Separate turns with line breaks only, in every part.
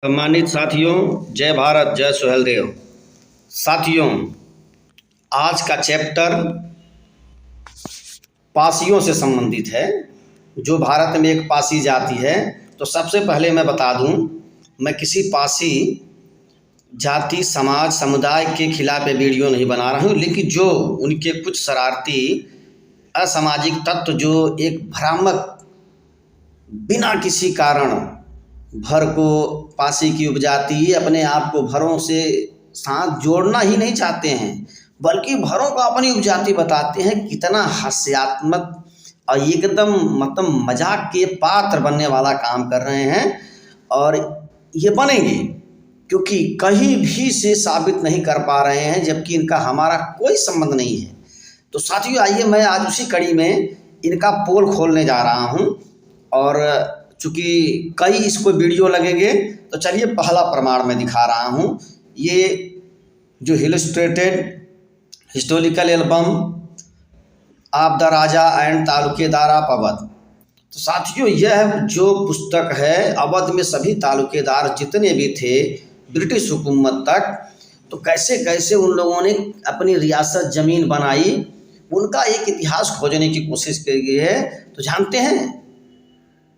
सम्मानित साथियों, जय भारत, जय सुहेलदेव। साथियों, आज का चैप्टर पासियों से संबंधित है। जो भारत में एक पासी जाति है, तो सबसे पहले मैं बता दूं, मैं किसी पासी जाति, समाज, समुदाय के खिलाफ ये वीडियो नहीं बना रहा हूं, लेकिन जो उनके कुछ शरारती असामाजिक तत्व जो एक भ्रामक बिना किसी कारण भर को पासी की उपजाति अपने आप को भरों से साथ जोड़ना ही नहीं चाहते हैं, बल्कि भरों को अपनी उपजाति बताते हैं। कितना हास्यात्मक और एकदम मतलब मजाक के पात्र बनने वाला काम कर रहे हैं, और ये बनेंगे क्योंकि कहीं भी से साबित नहीं कर पा रहे हैं, जबकि इनका हमारा कोई संबंध नहीं है। तो साथियों, आइए मैं आज उसी कड़ी में इनका पोल खोलने जा रहा हूं, और चूँकि कई इसको वीडियो लगेंगे, तो चलिए पहला प्रमाण मैं दिखा रहा हूँ। ये जो illustrated historical album of the Raja and taluqdar of Awadh. तो साथियों, यह जो पुस्तक है, अवध में सभी तालुकेदार जितने भी थे ब्रिटिश हुकूमत तक, तो कैसे कैसे उन लोगों ने अपनी रियासत ज़मीन बनाई, उनका एक इतिहास खोजने की कोशिश की गई है। तो जानते हैं,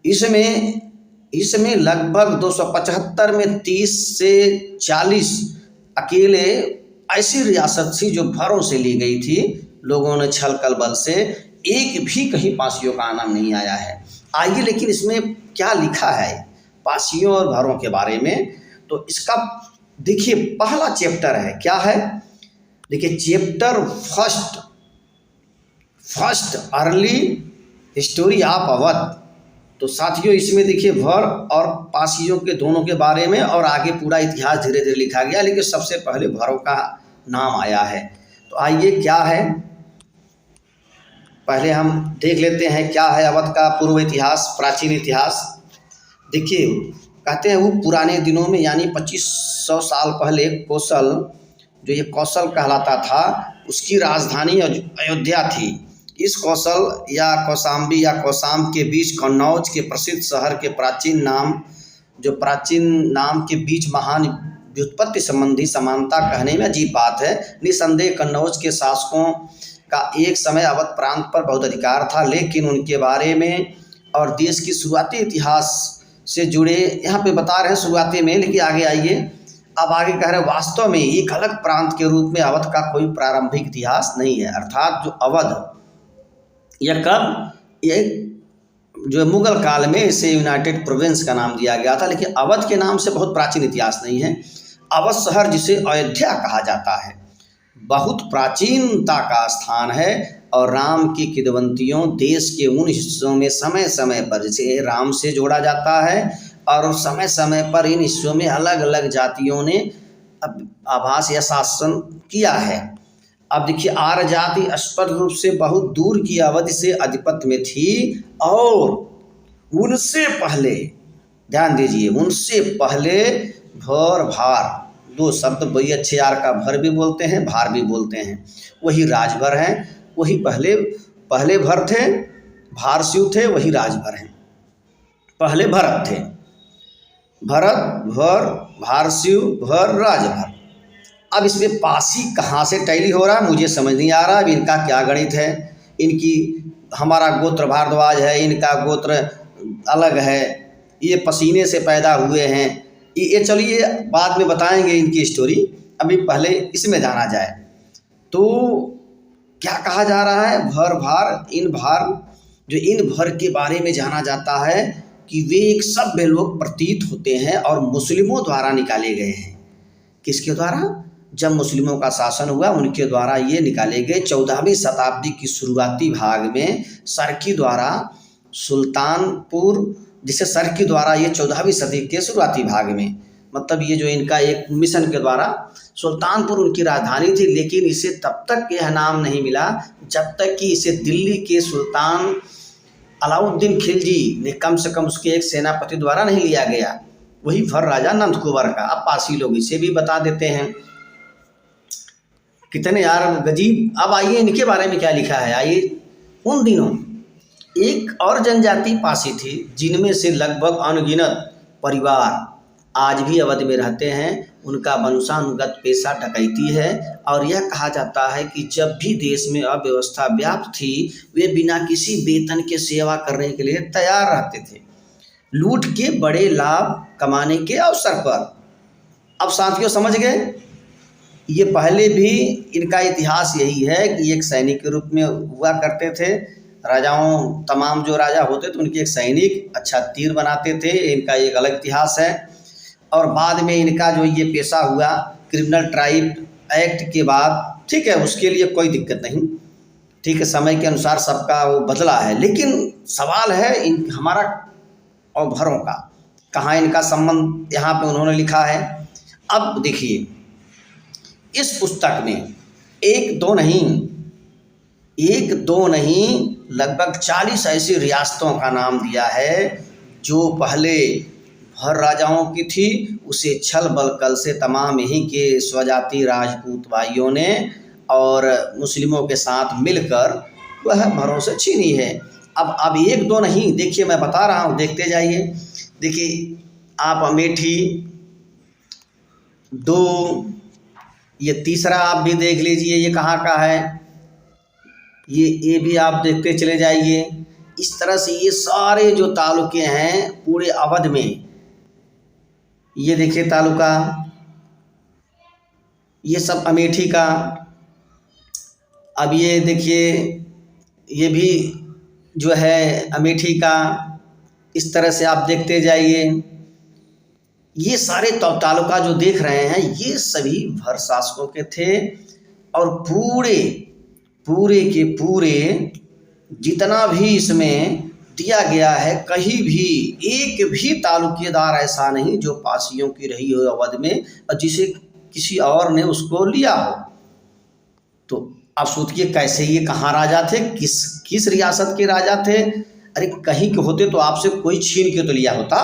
इसमें लगभग 275 में 30 से 40 अकेले ऐसी रियासत थी जो भरों से ली गई थी लोगों ने छल कल बल से। एक भी कहीं पासियों का नाम नहीं आया है। आइए, लेकिन इसमें क्या लिखा है पासियों और भरों के बारे में, तो इसका देखिए पहला चैप्टर है। क्या है? देखिए, chapter first early history of Awadh. तो साथियों, इसमें देखिए भर और पासियों के दोनों के बारे में, और आगे पूरा इतिहास धीरे धीरे लिखा गया, लेकिन सबसे पहले भरों का नाम आया है। तो आइए, क्या है पहले हम देख लेते हैं क्या है अवध का पूर्व इतिहास, प्राचीन इतिहास। देखिए, कहते हैं वो पुराने दिनों में, यानी 2500 साल पहले कौशल, जो ये कौशल कहलाता था, उसकी राजधानी अयोध्या थी। इस कौशल या कौशाम्बी या कौशाम के बीच कन्नौज के प्रसिद्ध शहर के प्राचीन नाम के बीच महान व्युत्पत्ति संबंधी समानता कहने में अजीब बात है। निसंदेह कन्नौज के शासकों का एक समय अवध प्रांत पर बहुत अधिकार था, लेकिन उनके बारे में और देश की शुरुआती इतिहास से जुड़े यहाँ पे बता रहे हैं शुरुआती में, लेकिन आगे आइए, अब आगे कह रहे हैं वास्तव में एक अलग प्रांत के रूप में अवध का कोई प्रारंभिक इतिहास नहीं है। अर्थात जो अवध, यह कब, ये जो मुगल काल में इसे यूनाइटेड प्रोविंस का नाम दिया गया था, लेकिन अवध के नाम से बहुत प्राचीन इतिहास नहीं है। अवध शहर, जिसे अयोध्या कहा जाता है, बहुत प्राचीनता का स्थान है, और राम की किंवदंतियों देश के उन हिस्सों में समय समय पर, जिसे राम से जोड़ा जाता है, और समय समय पर इन हिस्सों में अलग अलग जातियों ने आवास या शासन किया है। अब देखिए, आर्य जाति स्पष्ट रूप से बहुत दूर की अवधि से आधिपत्य में थी, और उनसे पहले, ध्यान दीजिए, उनसे पहले भर भार, दो शब्द बड़ी अच्छे, यार का भर भी बोलते हैं, भार भी बोलते हैं, वही राजभर हैं। वही पहले भर थे, भारस्यु थे, वही राजभर हैं। पहले भरत थे, भरत, भर, भारस्यु, भर, राजभर। अब इसमें पासी कहाँ से टैली हो रहा है मुझे समझ नहीं आ रहा। अब इनका क्या गणित है? हमारा गोत्र भारद्वाज है, इनका गोत्र अलग है, ये पसीने से पैदा हुए हैं, ये चलिए बाद में बताएंगे इनकी स्टोरी। अभी पहले इसमें जाना जाए तो क्या कहा जा रहा है? भर भार, इन भर के बारे में जाना जाता है कि वे एक सभ्य लोग प्रतीत होते हैं और मुस्लिमों द्वारा निकाले गए हैं। किसके द्वारा? जब मुस्लिमों का शासन हुआ, उनके द्वारा ये निकाले गए। 14वीं शताब्दी की शुरुआती भाग में सरकी द्वारा सुल्तानपुर, जिसे सरकी द्वारा, ये 14वीं सदी के शुरुआती भाग में, मतलब ये जो इनका एक मिशन के द्वारा, सुल्तानपुर उनकी राजधानी थी, लेकिन इसे तब तक यह नाम नहीं मिला जब तक कि इसे दिल्ली के सुल्तान अलाउद्दीन खिलजी ने कम से कम उसके एक सेनापति द्वारा नहीं लिया गया, वही भर राजा नंदकुबर का। अब पासी लोग इसे भी बता देते हैं, कितने यार गजीब। अब आइए, इनके बारे में क्या लिखा है। आइए, उन दिनों एक और जनजाति पासी थी, जिनमें से लगभग अनगिनत परिवार आज भी अवध में रहते हैं। उनका वंशानुगत पेशा डकैती है और यह कहा जाता है कि जब भी देश में अव्यवस्था व्याप्त थी वे बिना किसी वेतन के सेवा करने के लिए तैयार रहते थे, लूट के बड़े लाभ कमाने के अवसर पर। अब साथियों समझ गए, ये पहले भी इनका इतिहास यही है कि एक सैनिक के रूप में हुआ करते थे। राजाओं, तमाम जो राजा होते थे उनके एक सैनिक अच्छा तीर बनाते थे, इनका एक अलग इतिहास है। और बाद में इनका जो ये पेशा हुआ क्रिमिनल ट्राइब एक्ट के बाद, ठीक है, उसके लिए कोई दिक्कत नहीं, ठीक है, समय के अनुसार सबका वो बदला है। लेकिन सवाल है इन हमारा और भरों का, कहाँ इनका संबंध यहाँ पे उन्होंने लिखा है। अब देखिए इस पुस्तक में एक दो नहीं लगभग 40 ऐसी रियासतों का नाम दिया है जो पहले भर राजाओं की थी, उसे छल बल कल से तमाम यहीं के स्वजाति राजपूत भाइयों ने और मुस्लिमों के साथ मिलकर वह भरों से छीनी है। अब एक दो नहीं, देखिए मैं बता रहा हूँ, देखते जाइए। देखिए आप अमेठी 2, ये तीसरा आप भी देख लीजिए ये कहाँ का है, ये भी आप देखते चले जाइए। इस तरह से ये सारे जो तालुके हैं पूरे अवध में, ये देखिए तालुका, ये सब अमेठी का। अब ये देखिए ये भी जो है अमेठी का। इस तरह से आप देखते जाइए, ये सारे तालुका जो देख रहे हैं ये सभी भर शासकों के थे। और पूरे के पूरे जितना भी इसमें दिया गया है, कहीं भी एक भी तालुकेदार ऐसा नहीं जो पासियों की रही हो अवध में और जिसे किसी और ने उसको लिया हो। तो आप सोचिए कैसे ये कहाँ राजा थे, किस रियासत के राजा थे। अरे कहीं के होते तो आपसे कोई छीन के तो लिया होता।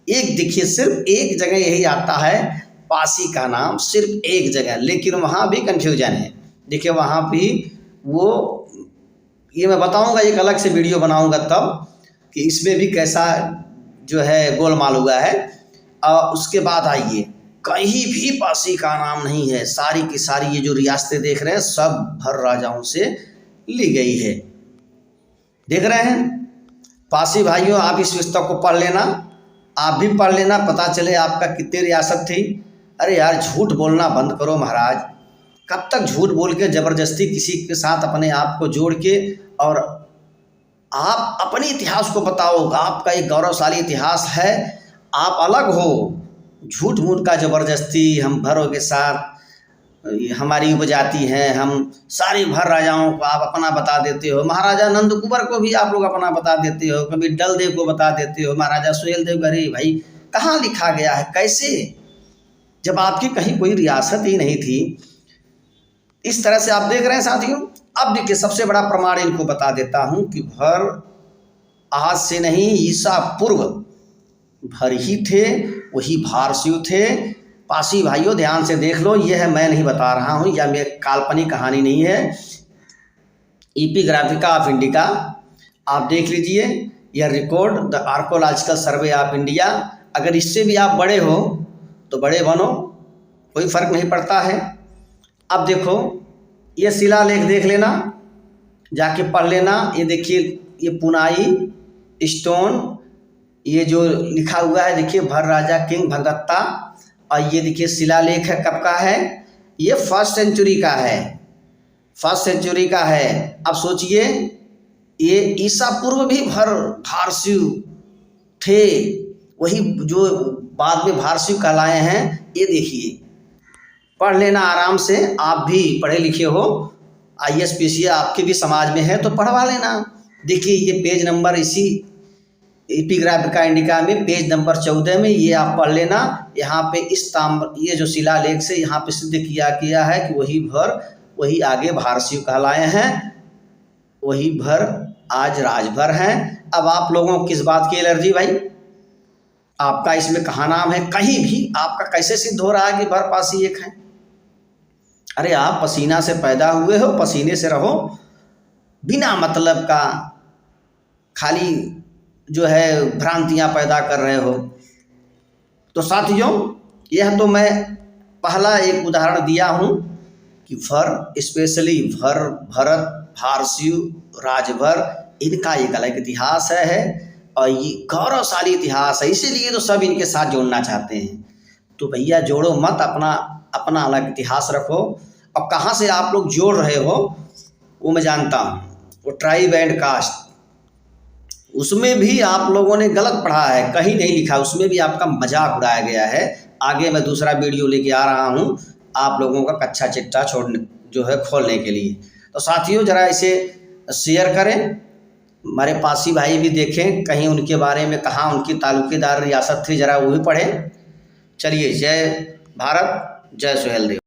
एक देखिए सिर्फ एक जगह यही आता है पासी का नाम, सिर्फ एक जगह, लेकिन वहाँ भी कन्फ्यूजन है। देखिए वहाँ भी वो, ये मैं बताऊंगा, एक अलग से वीडियो बनाऊंगा तब कि इसमें भी कैसा जो है गोलमाल हुआ है। और उसके बाद आइए, कहीं भी पासी का नाम नहीं है। सारी की सारी ये जो रियासतें देख रहे हैं सब भर राजाओं से ली गई है। देख रहे हैं पासी भाइयों, आप इस पुस्तक को पढ़ लेना, आप भी पढ़ लेना, पता चले आपका कितनी रियासत थी। अरे यार झूठ बोलना बंद करो महाराज, कब तक झूठ बोल के ज़बरदस्ती किसी के साथ अपने आप को जोड़ के, और आप अपने इतिहास को बताओ, आपका एक गौरवशाली इतिहास है, आप अलग हो। झूठ मूठ का ज़बरदस्ती हम भरों के साथ, हमारी उपजाति है, हम सारी भर राजाओं को आप अपना बता देते हो, महाराजा नंद कुंवर को भी आप लोग अपना बता देते हो, कभी डल देव को बता देते हो, महाराजा सुहेल देव। अरे भाई कहाँ लिखा गया है, कैसे, जब आपकी कहीं कोई रियासत ही नहीं थी। इस तरह से आप देख रहे हैं साथियों। अब देखिए सबसे बड़ा प्रमाण इनको बता देता हूं कि भर आज से नहीं, ईसा पूर्व भर ही थे, वही भारसियु थे। पासी भाइयों ध्यान से देख लो, ये है, मैं नहीं बता रहा हूं, या मेरी काल्पनिक कहानी नहीं है। एपिग्राफिका ऑफ इंडिका आप देख लीजिए, यह record the archaeological survey of India. अगर इससे भी आप बड़े हो तो बड़े बनो, कोई फर्क नहीं पड़ता है। अब देखो ये शिलालेख देख लेना, जाके पढ़ लेना। ये देखिए ये पुनाई स्टोन, ये जो लिखा हुआ है देखिए भर राजा किंग भगदत्ता। और ये देखिए शिलालेख है, कब का है, ये 1st सेंचुरी का है, 1st सेंचुरी का है। अब सोचिए ये ईसा पूर्व भी भर भारसियु थे, वही जो बाद में भारसियु कहलाए हैं। ये देखिए पढ़ लेना आराम से, आप भी पढ़े लिखे हो, IAS PCA आपके भी समाज में है तो पढ़वा लेना। देखिए ये पेज नंबर, इसी एपिग्राफिका इंडिका में पेज नंबर 14 में ये आप पढ़ लेना। यहाँ पे इस ये जो शिलालेख से यहाँ पे सिद्ध किया है कि वही भर, वही आगे भारसियु कहलाए हैं, वही भर आज राजभर हैं। अब आप लोगों को किस बात की एलर्जी भाई, आपका इसमें कहाँ नाम है, कहीं भी आपका कैसे सिद्ध हो रहा है कि भर पासी एक है। अरे आप पसीना से पैदा हुए हो, पसीने से रहो, बिना मतलब का खाली जो है भ्रांतियां पैदा कर रहे हो। तो साथियों, यह तो मैं पहला एक उदाहरण दिया हूँ कि भर, स्पेशली भर, भरत, भारसयु, राजभर, इनका एक अलग इतिहास है और ये गौरवशाली इतिहास है, इसीलिए तो सब इनके साथ जोड़ना चाहते हैं। तो भैया जोड़ो मत, अपना अपना अलग इतिहास रखो। और कहाँ से आप लोग जोड़ रहे हो वो मैं जानता हूँ, वो ट्राइब एंड कास्ट, उसमें भी आप लोगों ने गलत पढ़ा है, कहीं नहीं लिखा, उसमें भी आपका मजाक उड़ाया गया है। आगे मैं दूसरा वीडियो लेके आ रहा हूँ आप लोगों का कच्चा चिट्ठा छोड़ने जो है खोलने के लिए। तो साथियों ज़रा इसे शेयर करें, हमारे पासी भाई भी देखें, कहीं उनके बारे में कहाँ उनकी तालुकेदार रियासत थी, ज़रा वो भी पढ़ें। चलिए, जय भारत, जय सुहेलदेव।